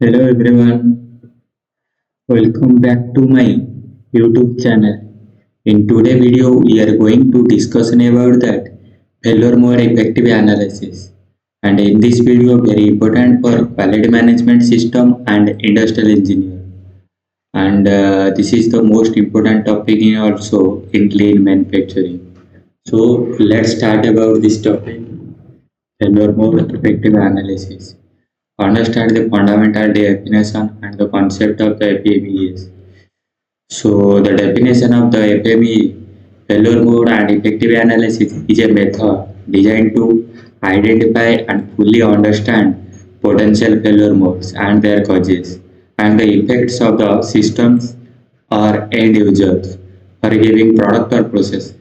Hello everyone, welcome back to my YouTube channel. In today's video, we are going to discuss about that failure mode effective analysis. And in this video, very important for quality management system and industrial engineer. And this is the most important topic in also in lean manufacturing. So let's start about this topic, failure mode effective analysis. Understand the fundamental definition and the concept of the FMEAs. So the definition of the FMEA, failure mode and effective analysis, is a method designed to identify and fully understand potential failure modes and their causes and the effects of the systems or end users for a given product or process.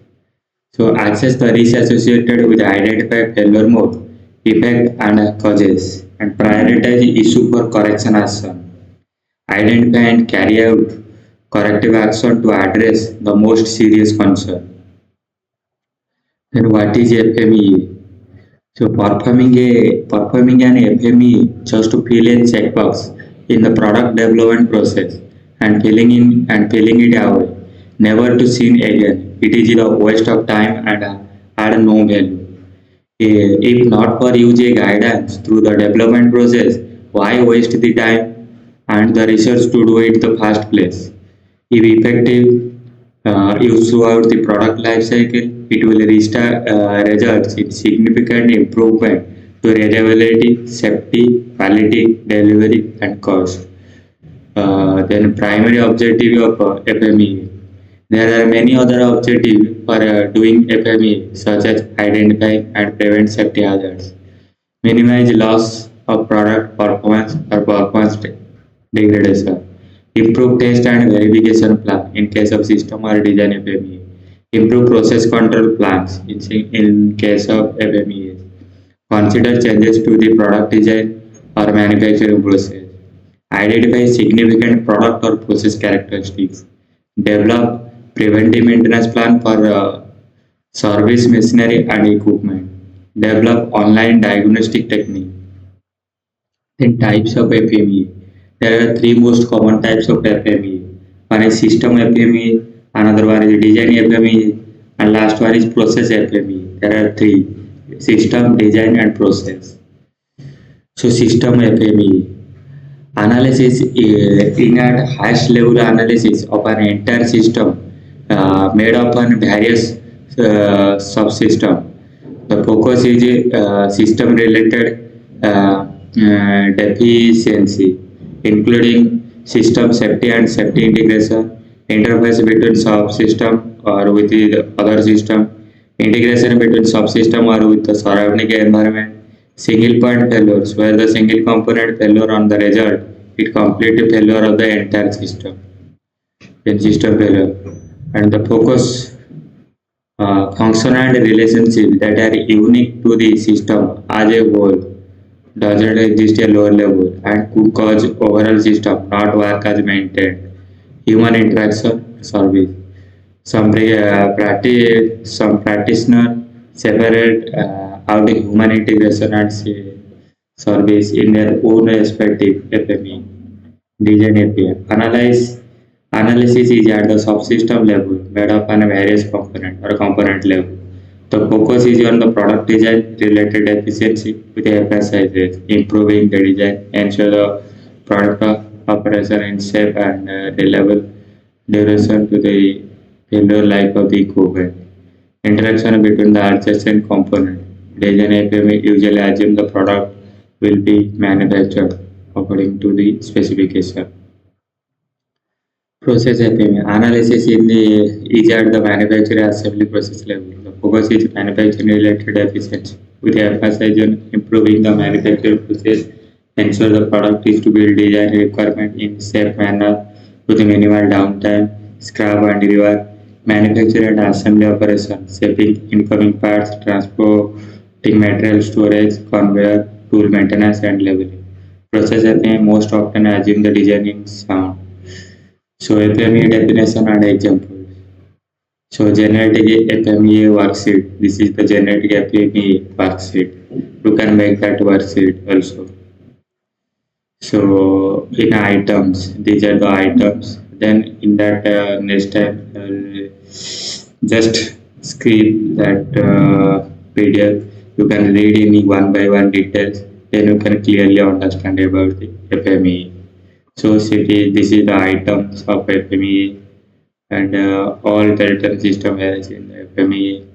So access the risk associated with identified failure mode, effect and causes, and prioritize issue for correction action. Identify and carry out corrective action to address the most serious concern. Then what is FMEA? So performing an FMEA just to fill a checkbox in the product development process and filling it away, never to seen again. It is a waste of time and add no value. If not for using guidance through the development process, why waste the time and the research to do it the first place? If effective used throughout the product life cycle, it will result in significant improvement to reliability, safety, quality, delivery, and cost. Then primary objective of FMEA. There are many other objectives for doing FMEA, such as identify and prevent safety hazards, minimize loss of product performance or performance degradation, improve test and verification plan in case of system or design FMEA, improve process control plans in case of FMEA, consider changes to the product design or manufacturing process, identify significant product or process characteristics, develop preventive maintenance plan for service machinery and equipment, develop online diagnostic technique. Then types of FMEA. There are three most common types of FMEA. One is system FMEA, another one is design FMEA, and last one is process FMEA. There are three: system, design, and process. So system FMEA analysis in at highest level analysis of an entire system made up on various subsystem. The focus is system related deficiency, including system safety and safety integration, interface between subsystem or with the other system, integration between subsystem or with the surrounding environment, single point failures where the single component failure on the result, it complete failure of the entire system. Then system failure and the focus function and relationship that are unique to the system as a whole doesn't exist at lower level and could cause overall system not work as maintained. Human interaction service. Some practitioner separate out the human integration and service in their own respective FME. Design API. Analysis is at the subsystem level made up on a various component or component level. The focus is on the product design related efficiency with emphasizes improving the design, ensure the product operation in safe and reliable duration to the failure life of the equipment. Interaction between the adjacent component. Design API usually assume the product will be manufactured according to the specification. Process FMEA analysis is at the manufacturing assembly process level. The focus is manufacturing related efficiency with emphasis on improving the manufacturing process, ensure the product is to be designed requirement in safe manner with minimal downtime, scrap and rework, manufacture and assembly operations, shaping incoming parts, transporting material storage, conveyor, tool maintenance and labeling. Process FMEA most often assume the designing sound. So FMEA definition and example. So generic FMEA worksheet. This is the generic FMEA worksheet. You can make that worksheet also. So in items, these are the items. Then in that next time, just screen that PDF. You can read any one by one details. Then you can clearly understand about the FMEA. So city, this is the items of FMEA and all the return system has in the FMEA.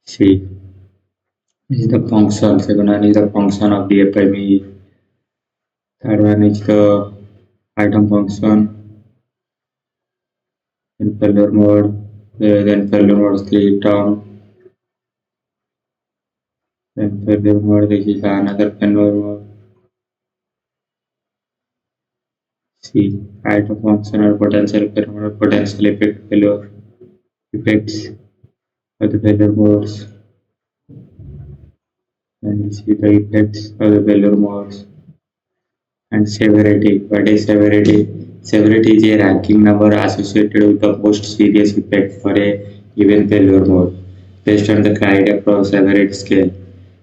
See, this is the function. Second one is the function of the FMEA. Third one is the item function in failure mode. Then failure mode 3 down. Then failure mode. This is another failure mode. See, item function or potential failure mode, potential effect failure effects of the failure modes. And you see the effects of the failure modes. And severity. What is severity? Severity is a ranking number associated with the most serious effect for a given failure mode. Based on the criteria for severity scale,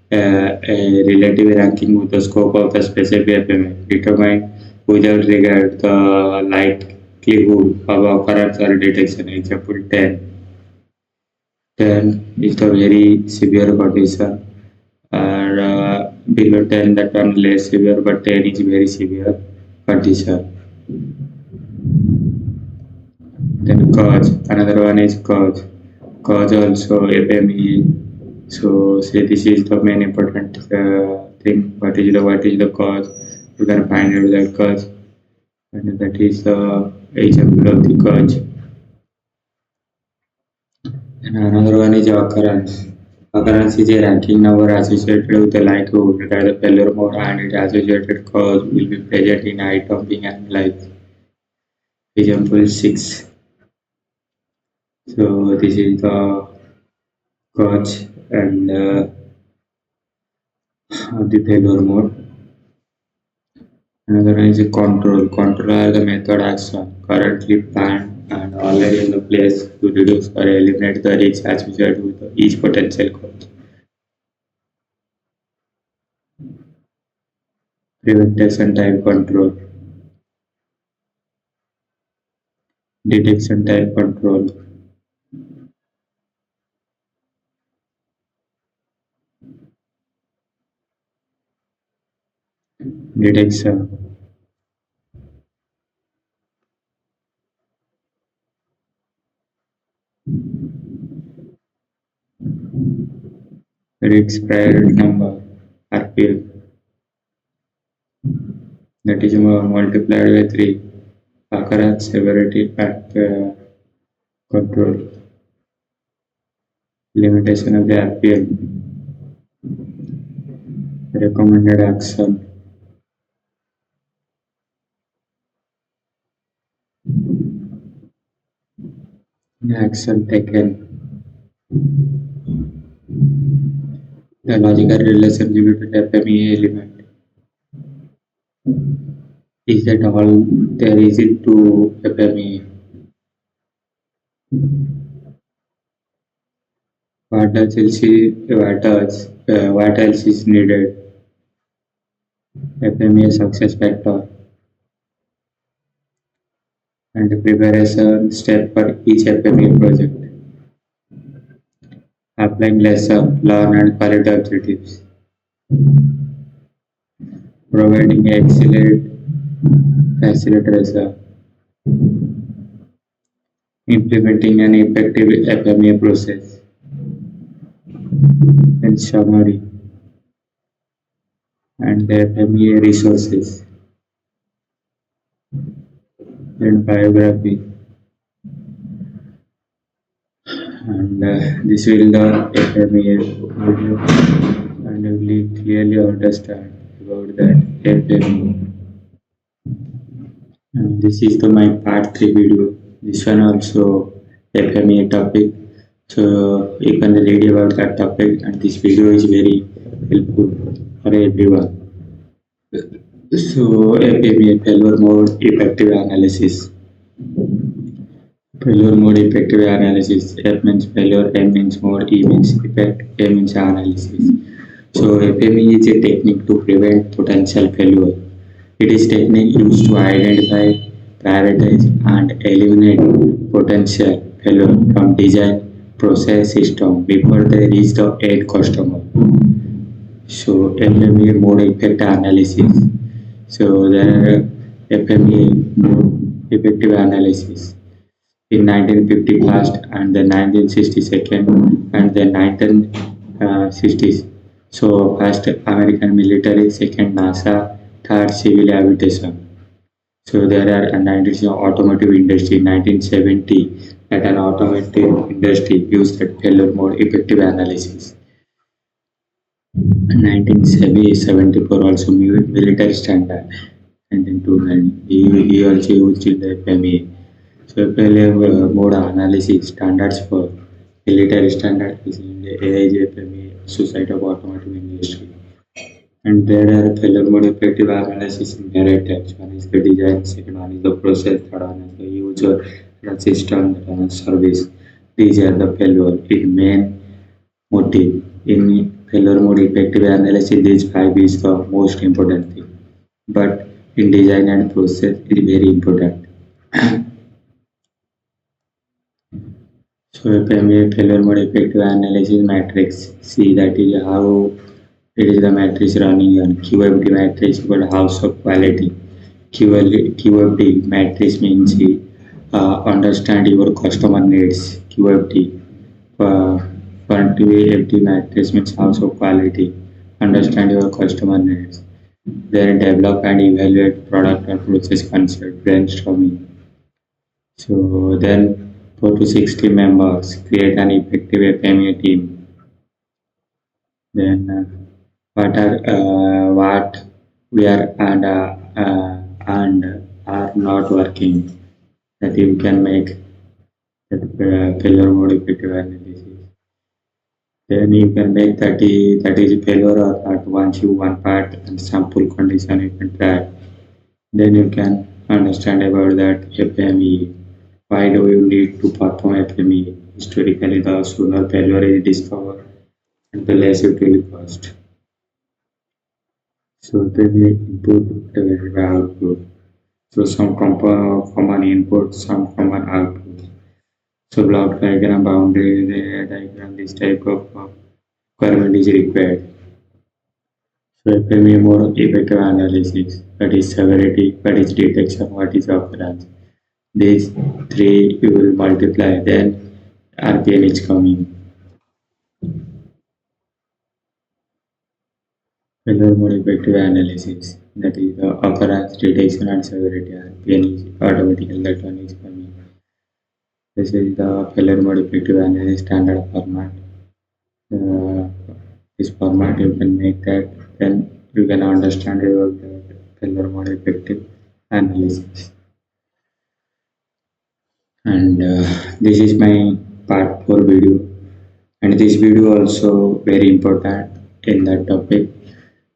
a relative ranking with the scope of the specific FMA determined without regard the likelihood of occurrence or detection. Example 10. 10 is the very severe condition, or below 10 that one less severe, but 10 is very severe condition. Then cause, another one is cause. Cause also FMEA. So say this is the main important thing. What is the cause? You can find out that cause, and that is the example of the cause. And another one is occurrence. Occurrence is a ranking number associated with the likelihood that the failure mode and its associated cause will be present in item being analyzed. Example 6. So this is the cause and of the failure mode. Another one is a control. Control are the method action currently planned and already in the place to reduce or eliminate the risk associated with each potential cause. Prevention type control. Detection type control. Detection. Risk priority number RPM. That is multiplied by 3. Occurrence, severity, and control. Limitation of the RPM. Recommended action. Action taken. The logical relationship between FMEA element. Is that all there is to FMEA? What else is needed? FMEA success factor and the preparation step for each FMEA project. Applying lesson, learn and quality objectives. Providing excellent facilitation. Implementing an effective FMEA process. And summary. And the FMEA resources. And biography. And this will the FMEA video and you will clearly understand about that FMEA. And this is my part 3 video. This one also FMEA topic. So you can read about that topic and this video is very helpful for everyone. So FMEA failure mode effective analysis. Failure mode effective analysis. F means failure, M means mode, E means effect, A means analysis. So FMEA is a technique to prevent potential failure It is technique used to identify, prioritize, and eliminate potential failure from design process system before they reach the end customer. So FMEA mode effect analysis. So there are FMEA mode effective analysis in 1950 first and then 1962 and then 1960s. So first American military, second NASA, third civil aviation. So there are a 19th automotive industry 1970 that an automotive industry used that failure mode effective analysis. 1974 also military standard and then 2009 he also used in the FMEA. So FMEA mode analysis standards for military standard is in the AIJ Society of Automotive Industry. And there are failure mode effective analysis in various types. One is the design, second one is the process, third one is the user, the system, third one is service. These are the failure in main motive. In failure mode effective analysis, these five is the most important thing. But in design and process, it is very important. So FMEA failure mode effective analysis matrix. See that is how it is the matrix running on QFD matrix but house of quality. QFD matrix means understand your customer needs. QFD quantitative matrix means house of quality. Understand your customer needs. Then develop and evaluate product or process concept brainstorming. So then 4 to 6 team members create an effective FMEA team. Then what we are and are not working that you can make that failure mode effective analysis. Then you can make that is failure or not once you one part and sample condition you can try. Then you can understand about that FMEA. Why do you need to perform FMEA? Historically, the sooner failure is discovered and the less it will cost. So then we input the output. So some common input, some common output. So block diagram, boundary diagram, this type of requirement is required. So FMEA mode effective analysis, that is severity, that is detection, what is occurrence. These three you will multiply, then RPN is coming. Failure mode effective analysis, that is the occurrence, detection and severity. RPN is automatically that one is coming. This is the failure mode effective analysis standard format. This format you can make that, then you can understand about the failure mode effective analysis. And this is my part 4 video, and this video also very important in that topic,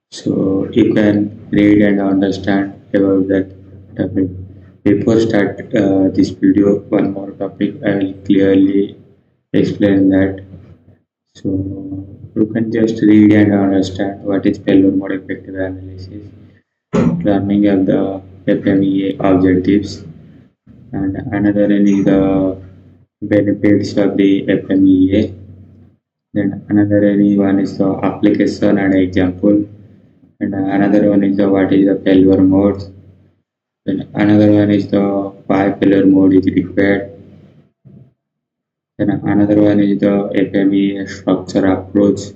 so you can read and understand about that topic. Before start this video, one more topic I will clearly explain that, so you can just read and understand what is failure mode effective analysis, learning of the FMEA objectives, and another is the benefits of the FMEA. Then another one is the application and example, and another one is the what is the failure mode. Then another one is the why failure mode is required. Then another one is the FMEA structure approach.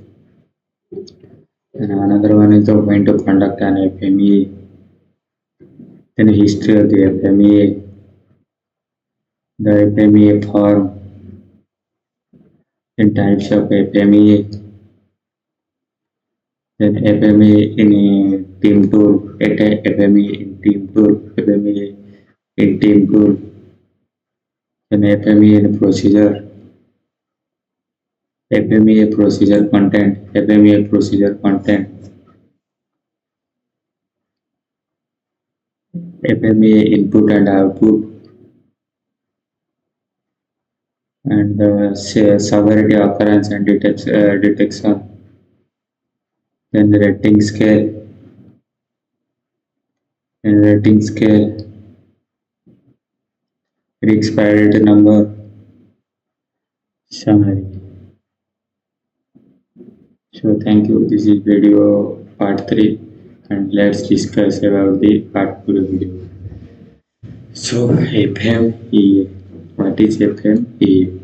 Then another one is the when to conduct an FMEA. Then history of the FMEA, the FMEA form, then types of FMEA, then FMEA in a team tool, FMEA in team tool, FMEA in team tool, then FMEA in procedure, FMEA procedure content, FMEA procedure content, FMEA input and output, and severity, occurrence and detection, then the rating scale, and rating scale, risk priority number, summary. So thank you. This is video part 3 and let's discuss about the part 2 video. So FMEA. What is FMEA?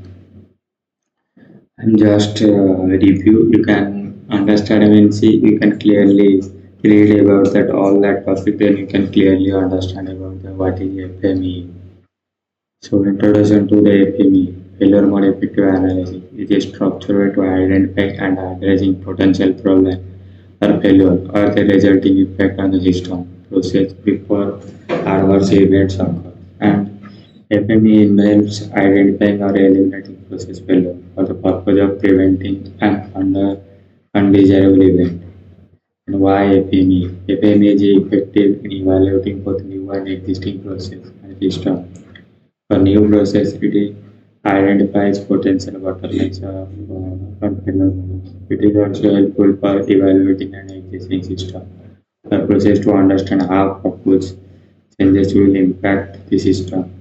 And just review. You can understand MNC. You can clearly read about that all that topic. Then you can clearly understand about what is FMEA. So introduction to the FMEA. Failure mode effective analysis is a structured way to identify and addressing potential problem or failure or the resulting effect on the system process before adverse events occur. And FME involves identifying or eliminating process failure for the purpose of preventing an undesirable event. And why FME? FME is effective in evaluating both new and existing process and system. For new process, it identifies potential bottlenecks or failure. It is also helpful for evaluating an existing system. The process to understand how proposed changes will impact the system.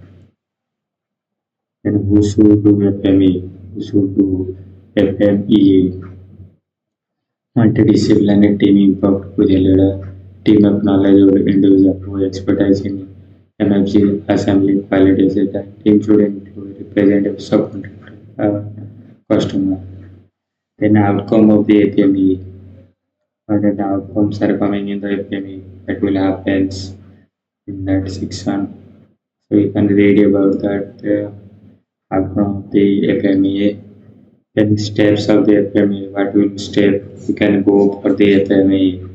And who should do FME? Who should do FMEA? Multidisciplinary team impact with a leader, team of knowledgeable individual who expertise in MFG assembly quality system. Team should include representative subcontractor, customer. Then outcome of the FME. What are the outcomes are coming in the FME that will happen in that section. So you can read about that outcome of the FMEA. Then steps of the FMEA. What will step you can go for the FMEA.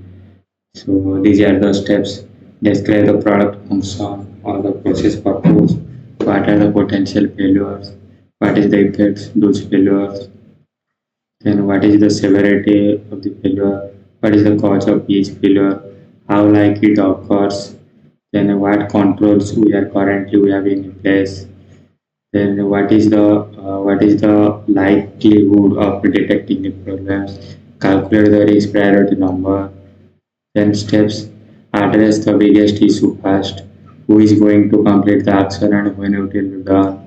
So these are the steps. Describe the product function or the process purpose. What are the potential failures? What is the effects those failures? Then what is the severity of the failure? What is the cause of each failure? How likely it occurs? Then what controls we have in place? Then what is the likelihood of detecting the problems? Calculate the risk priority number. Then steps address the biggest issue first. Who is going to complete the action and when it will be done?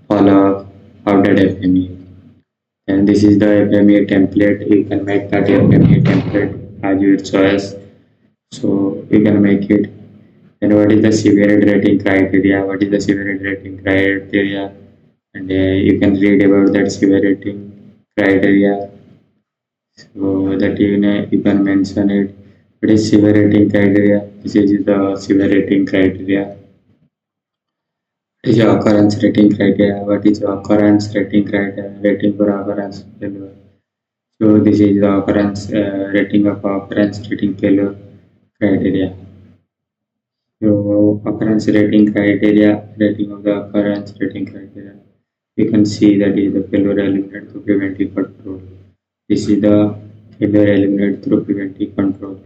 Follow up outdated FME. And this is the FMEA template. You can make that FMEA template as your choice. So you can make it. And what is the severity rating criteria? What is the severity rating criteria? And you can read about that severity criteria. So that you can mention it. What is severity criteria? This is the severity criteria. What is the occurrence rating criteria? What is the occurrence rating criteria? Rating for occurrence failure. So this is the occurrence rating of occurrence rating failure criteria. So occurrence rating criteria, rating of the occurrence rating criteria. You can see that is the failure eliminated through preventive control. This is the failure eliminated through preventive control.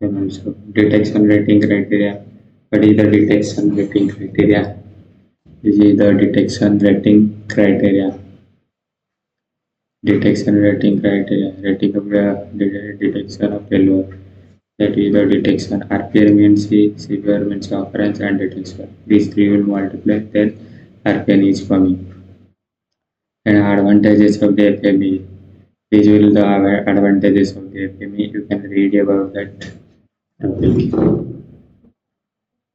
And also detection rating criteria. What is the detection rating criteria? This is the detection rating criteria. Detection rating criteria. Rating of the detection of failure. That is the detection. RPR means severe means occurrence and detection. These three will multiply, then RPN is coming. And advantages of the FME. These will the advantages of the FME. You can read about that topic.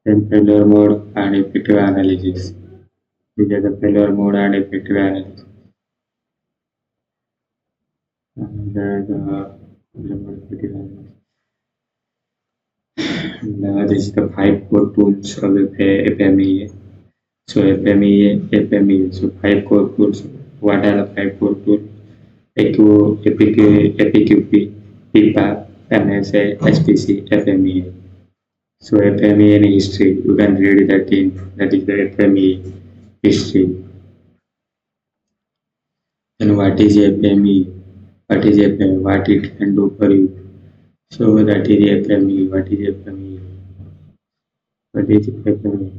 Then failure mode and effective analysis. These are the failure mode and effective analysis. And the effective analysis. And this is the 5 core tools of the FMEA. So FMEA. So 5 core tools. What are the 5 core tools? EPQP, PPAP, MSA, SPC, FMEA. So FMEA in history, you can read that in that is the FMEA history. Then what is FME? What is FME? What it can do for you? So that is FME. What is FME? What is FME?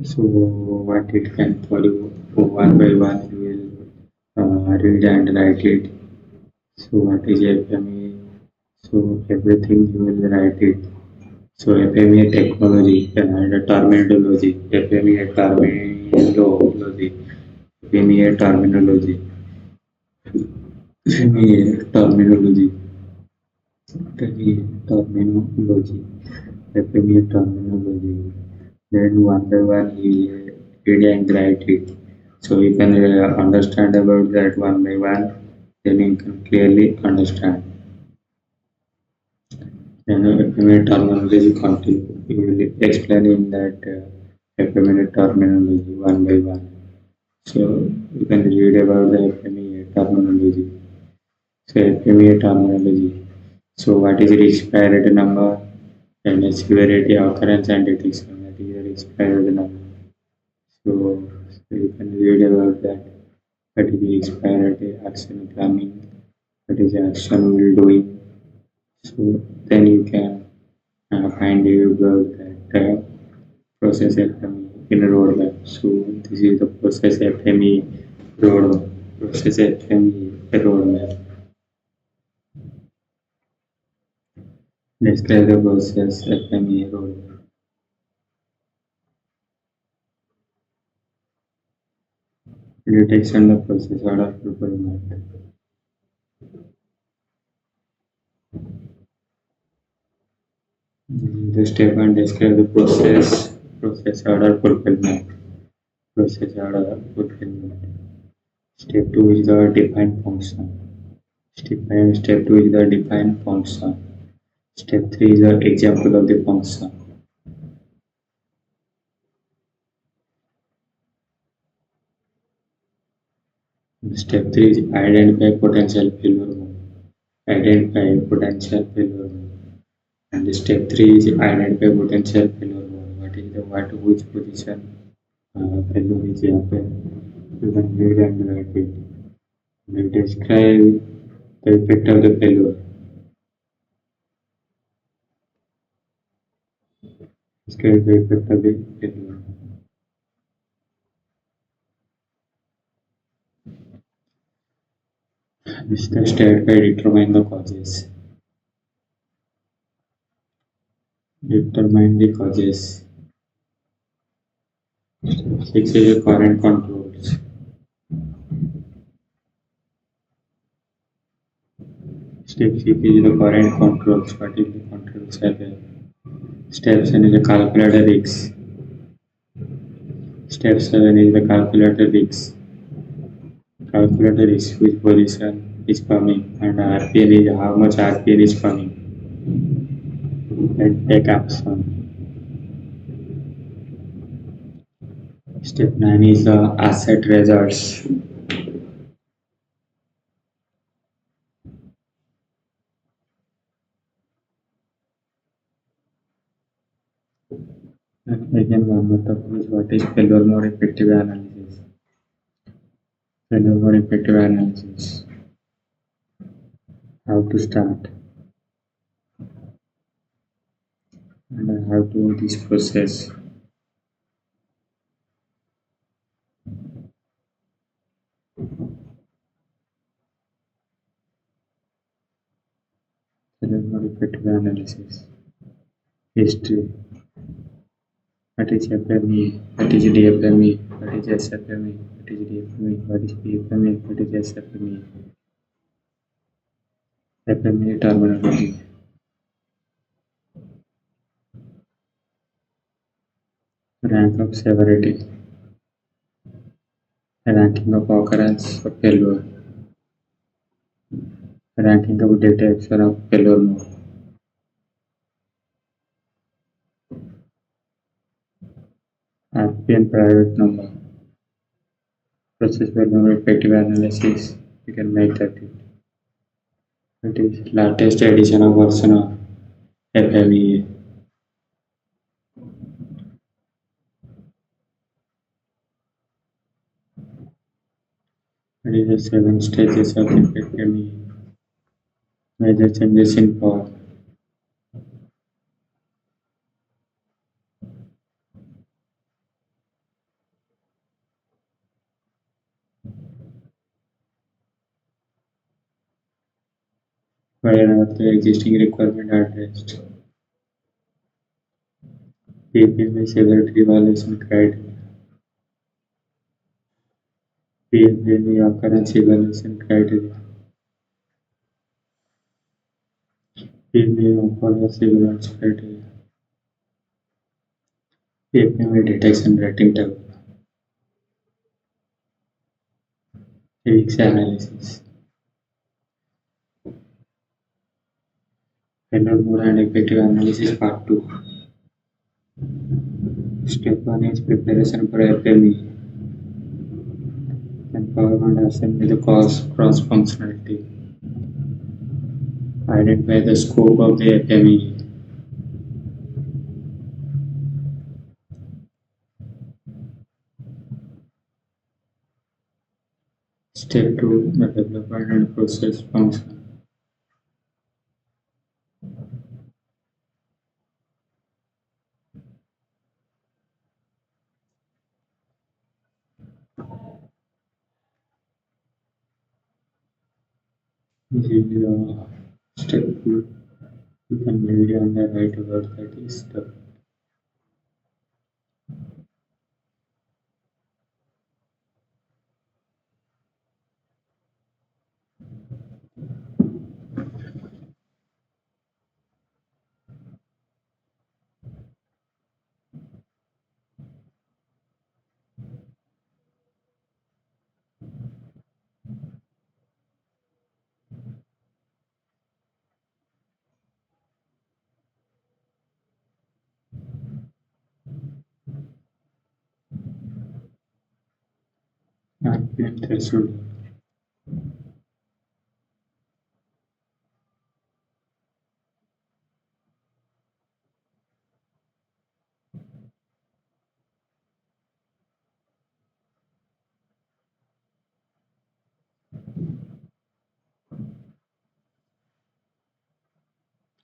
So what it can for you one by one, we read and write it. So what is FMEA? So everything you will write it. So FMEA technology and terminology, FMEA terminology, FMEA terminology, FMEA terminology, FMEA terminology, FMEA terminology. Then one by one you read and write it. So you can understand about that one by one. Then you can clearly understand. Then FMEA terminology continue. You will explain in that FMEA terminology one by one. So you can read about the FMEA terminology. So FMEA terminology. So what is the expired number? And the severity, occurrence and detection. That is the expired number. So you can read about that. What is the expired action planning? What is the action we will doing? So then you can find you that process FME in a roadmap. So this is the process FME roadmap. Process FME roadmap. Describe the process FME roadmap. Detection the process order fulfillment. The step and describe the process order fulfillment. Process order fulfillment. Step 2 is the define function. Step 2 is the define function. Step 3 is the example of the function. Step 3 is identify potential failure mode. Identify potential failure mode. And step 3 is identify potential failure mode. Which position failure is happening. You can read and write it. Then describe the effect of the failure. Describe the effect of the failure. This is the step by determine the causes. Determine the causes. Step 6 is the current controls. Step 6 is the current controls. What is the controls are there? Step 7 is the calculator risk. Step 7 is the calculator risk. Calculator risk which position is coming and RPN is how much RPN is coming. And take action. Step 9 is the asset results. And again one more topic is what is failure mode effective analysis. Failure mode effective analysis. How to start and how to do this process. Failure mode effective analysis. History. What is FME? What is DFME? What is SFME? What is DFME? What is PFME? What is SFME? FME terminology. Rank of severity. Ranking of occurrence of failure. Ranking of detection of failure mode. RPN private number. Process failure effective analysis. You can make that it. It is latest edition of version of FMEA. It is the 7 stages of FMEA. Major changes in power. where are the existing requirements addressed. FMEA Severity Evaluation Criteria. FMEA Occurrence Evaluation Criteria. FMEA Occurrence Evaluation Criteria. FMEA Detection Rating Table. Physics Analysis. Failure Mode and Effective Analysis Part 2. Step 1 is preparation for FMEA. Empowerment assembly the cross-functionality. Identify the scope of the FMEA. Step 2 the development and process function. This is step 2. You can read and write about that is step. RPM threshold.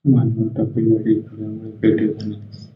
One more topic that is effective analysis.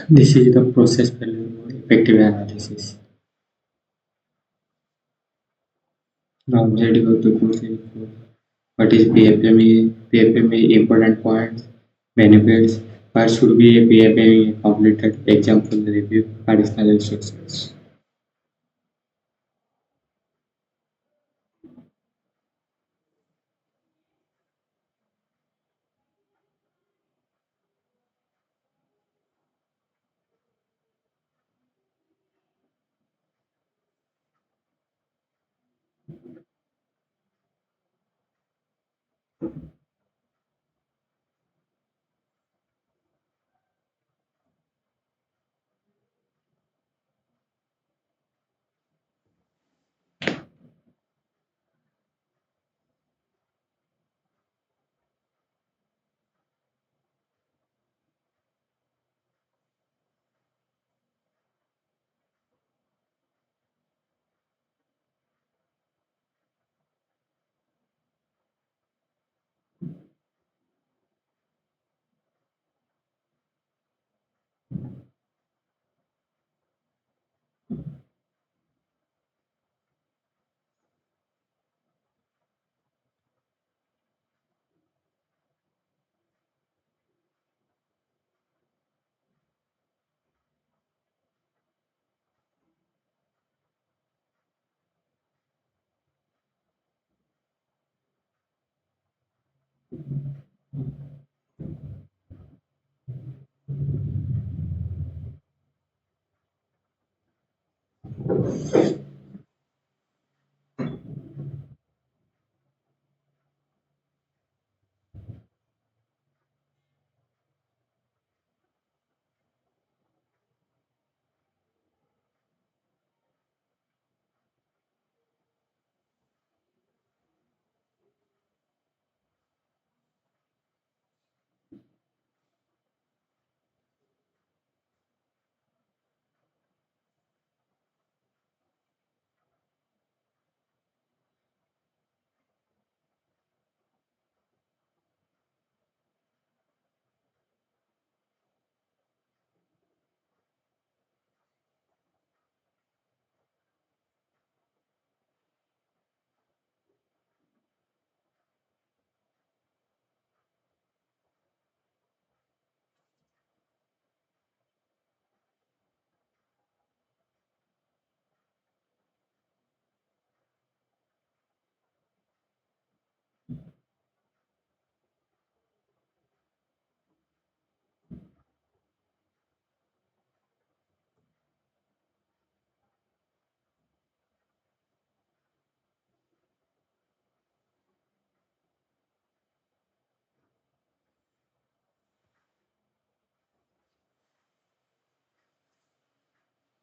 This is the process failure mode effective analysis. The objective of the course is what is PFMEA? PFMEA important points, benefits. First should be a PFMEA completed example review, additional instructions.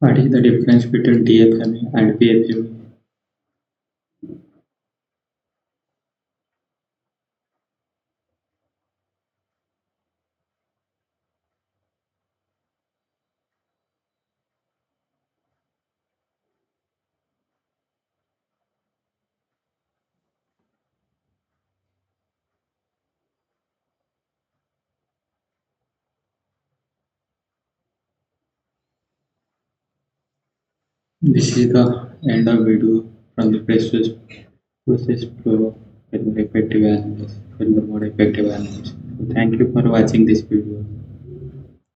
What is the difference between DFME and PFME? This is the end of video from the process flow failure effective analysis, failure mode effective analysis. So thank you for watching this video.